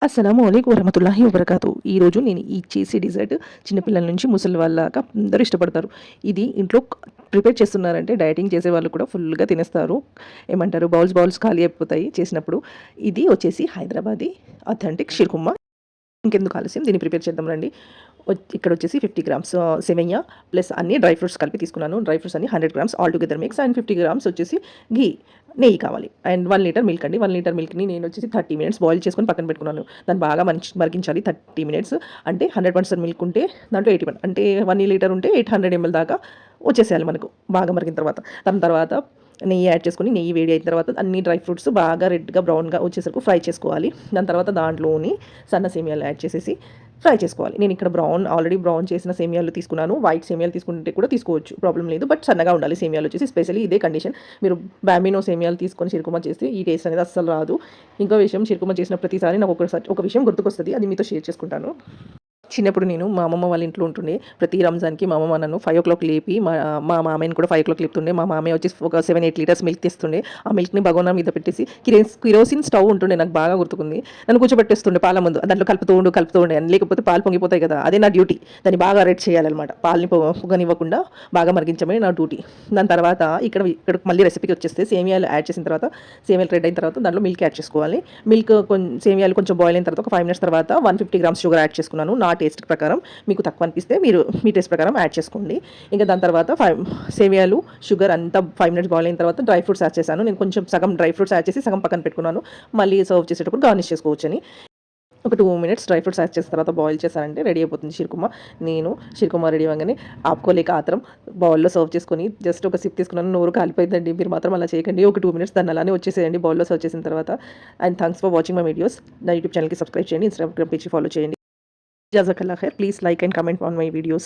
అస్సలాము అలైకుం వరహమతుల్లాహి వబరకాతు. ఈరోజు నేను ఈ చేసే డిజర్ట్ చిన్నపిల్లల నుంచి ముసలి వాళ్ళాక అందరూ ఇష్టపడతారు. ఇది ఇంట్లో ప్రిపేర్ చేస్తున్నారంటే డైటింగ్ చేసే వాళ్ళు కూడా ఫుల్గా తినేస్తారు. ఏమంటారు, బౌల్స్ బౌల్స్ ఖాళీ అయిపోతాయి చేసినప్పుడు. ఇది వచ్చేసి హైదరాబాదీ అథెంటిక్ షిర్కుమ్మా. ఇంకెందుకు ఆలస్యం, దీన్ని ప్రిపేర్ చేద్దాం రండి. ఇక్కడ వచ్చేసి 50 గ్రామ్స్ సెవెయ్య ప్లస్ అన్ని డ్రై ఫ్రూట్స్ కలిపి తీసుకున్నాను. డ్రై ఫ్రూట్స్ అన్ని 100 grams all together mix and 50 grams వచ్చేసి ఘీ, నెయ్యి కావాలి. అండ్ 1 లీటర్ మిల్క్ అండి. 1 లీటర్ మిల్క్ని నేను వచ్చేసి 30 మినిట్స్ బాయిల్ చేసుకొని పక్కన పెట్టుకున్నాను. దాన్ని బాగా మరిగించాలి 30 మినిట్స్. అంటే 100% మిల్క్ ఉంటే దాంట్లో 81 అంటే 1 లీటర్ ఉంటే 800 ml దాకా వచ్చేసేయాలి మనకు బాగా మరిగిన తర్వాత. దాని తర్వాత నెయ్యి యాడ్ చేసుకొని, నెయ్యి వేడి అయిన తర్వాత అన్ని డ్రై ఫ్రూట్స్ బాగా రెడ్గా బ్రౌన్గా వచ్చేసరికి ఫ్రై చేసుకోవాలి. దాని తర్వాత దాంట్లోని సన్న సేమియాలు యాడ్ చేసేసి ఫ్రై చేసుకోవాలి. నేను ఇక్కడ ఆల్రెడీ బ్రౌన్ చేసిన సేమియాలు తీసుకున్నాను. వైట్ సేమియాలు తీసుకుంటే కూడా తీసుకోవచ్చు, ప్రాబ్లం లేదు. బట్ సన్నగా ఉండాలి సేమియాలు వచ్చేసి. స్పెషల్లీ ఇదే కండిషన్. మీరు బాంబినో సేమియాలు తీసుకొని షిర్కుమా చేస్తే ఈ టేస్ట్ అనేది అస్సలు రాదు. ఇంకో విషయం, షిర్కుమా చేసిన ప్రతిసారి నాకు ఒక విషయం గుర్తుకొస్తుంది, అది మీతో షేర్ చేసుకుంటాను. చిన్నప్పుడు నేను మా అమ్మమ్మ వాళ్ళ ఇంట్లో ఉంటుండే. ప్రతి రంజాన్కి మా అమ్మమ్మ నన్ను 5 o'clock లేపి మా మామయ్యని కూడా 5 o'clock లేపుతుండే. మా మామయ్య వచ్చి ఒక 7-8 లీటర్స్ మిల్క్ తెస్తుండే. ఆ మిల్క్ని బగోనా మీద పెట్టేసి కిరోసిన్ స్టవ్ ఉంటుండే, నాకు బాగా గుర్తుకుంది. నన్ను కూర్చోబెట్టేస్తుండే పాల ముందు. దాంట్లో కలుపుతూ ఉండే, లేకపోతే పాలు పొంగిపోతాయి కదా, అదే నా డ్యూటీ. దాన్ని బాగా రెడ్ చేయాలన్నమాట. పాలని పొగనివ్వకుండా బాగా మరిగించమని నా డ్యూటీ. దాని తర్వాత ఇక్కడ మళ్ళీ రెసిపీకి వచ్చేస్తే సేమియాలు యాడ్ చేసిన తర్వాత, సేమియాలు రెడ్ అయిన తర్వాత దాంట్లో మిల్క్ యాడ్ చేసుకోవాలి. సేమియాలు కొంచెం బాయిల్ అయిన తర్వాత ఒక 5 minutes తర్వాత 150 గ్రామ్స్ షుగర్ యాడ్ చేసుకున్నాను. నా టేస్ట్ ప్రకారం, మీకు తక్కువ అనిపిస్తే మీరు మీ టేస్ట్ ప్రకారం యాడ్ చేసుకోండి. ఇంకా దాని తర్వాత సేమియాలు షుగర్ అంతా 5 minutes బాయిల్ అయిన తర్వాత డ్రై ఫ్రూట్స్ యాడ్ చేశాను. నేను కొంచెం సగం డ్రై ఫ్రూట్స్ యాడ్ చేసి సగం పక్కన పెట్టుకున్నాను. మళ్ళీ సర్వ్ చేసేటప్పుడు గార్నిష్ చేసుకోవచ్చని. ఒక 2 minutes డ్రై ఫ్రూట్స్ యాడ్ చేసిన తర్వాత బాయిల్ చేశారంటే రెడీ అయిపోతుంది షిర్కుమా. నేను షిర్కుమా రెడీ అవ్వగానే ఆపుకోలేక ఆత్రం బౌల్లో సర్వ్ చేసుకొని జస్ట్ ఒక సిప్ తీసుకున్నాను. నోరు కాలిపోయిందండి. మీరు మాత్రం అలా చేయకండి. ఒక 2 minutes దాన్ని అలానే వచ్చేసేయండి బౌల్లో సర్వ్ చేసిన తర్వాత. And thanks for watching my videos. నా యూట్యూబ్ ఛానల్కి సబ్స్క్రైబ్ చేయండి, ఇన్స్టాగ్రామ్ పేజ్కి ఫాలో చేయండి. Jazakallah khair. Please like and comment on my videos.